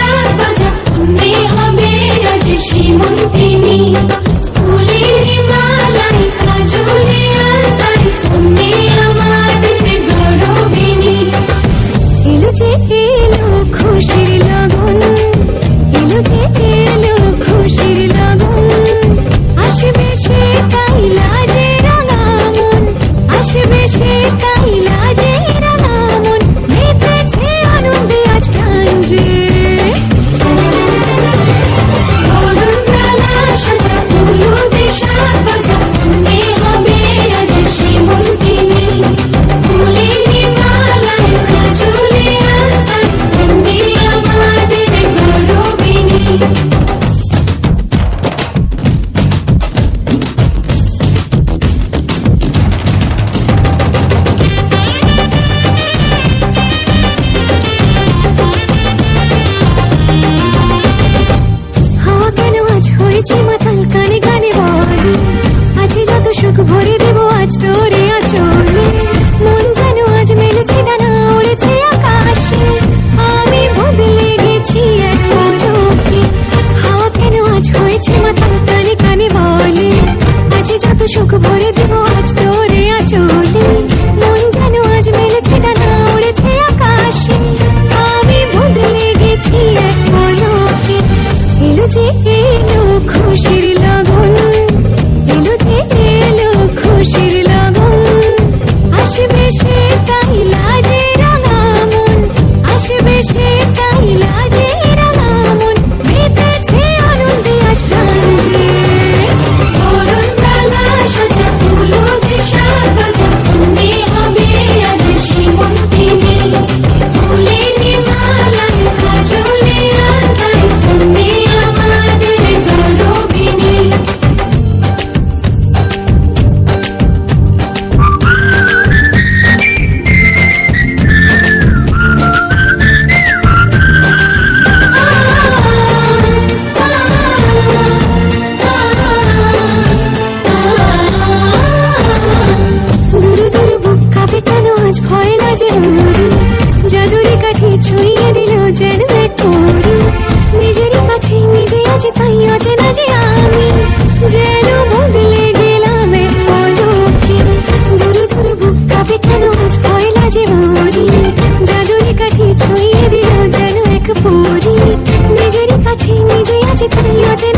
শাক বাজা অন্যে হবে আজ সীমন্তিনী ফুলের মালাই কাজলে আলতায় অন্যে আমাদের গৌরবিনী এলো যে এলো খুশির লগন এলো যে এলো খুশির লগন আসবে সে কাইলা যে রাঙা মন আসবে সে কাইলা যে রাঙা মন মেতেছে আনন্দে আজ প্রাণ যে বরণডালা সাজা হলুদে শাক বাজা অন্যে হবে আজ সীমন্তিনী ফুলের মালায় কাজলে আলতায় অন্যে আমাদের গৌরবিনী হাওয়া কেন আজ হয়েছে মাতাল কানে কানে বলে আছে যত সুখ ভরে দেব আজ তোরে আঁচলে মন যেন আজ মেলেছে ডানা উড়েছে আকাশে আমি বদলে গেছি এক পলকে হাওয়া কেন আজ হয়েছে মাতাল কানে কানে বলে আছে যত সুখ ভরে দেব আজ তোরে আঁচলে মন যেন আজ মেলেছে ডানা উড়েছে আকাশে আমি বদলে গেছি এক পলকে এলো যে এলো খুশির লগন এলো যে এলো খুশির লগন আসবে সে কাইলা যে রাঙা মন আসবে সে কাইলা যে রাঙা মন মেতেছে আনন্দে আজ প্রাণ যে বরণডালা সাজা হলুদে শাক বাজা অন্যে হবে আজ সীমন্তিনী ফুলের মালায় কাজলে আলতায় অন্যে আমাদের গৌরবিনী দুরু দুরু বুক কাঁপে কেন আজ ভয় না যে মরি জাদুরি কাঠি ছুঁয়ে দিল যেন এক পরি নিজেরই কাছে নিজে আজ তাই অচেনা যে আমি যেন বদলে গেলাম এক পলকে দুরু দুরু বুক কাঁপে কেন আজ ভয় না যে মরি জাদুরি কাঠি ছুঁয়ে দিল যেন এক পরি নিজেরই কাছে নিজে আজ তাই অচেনা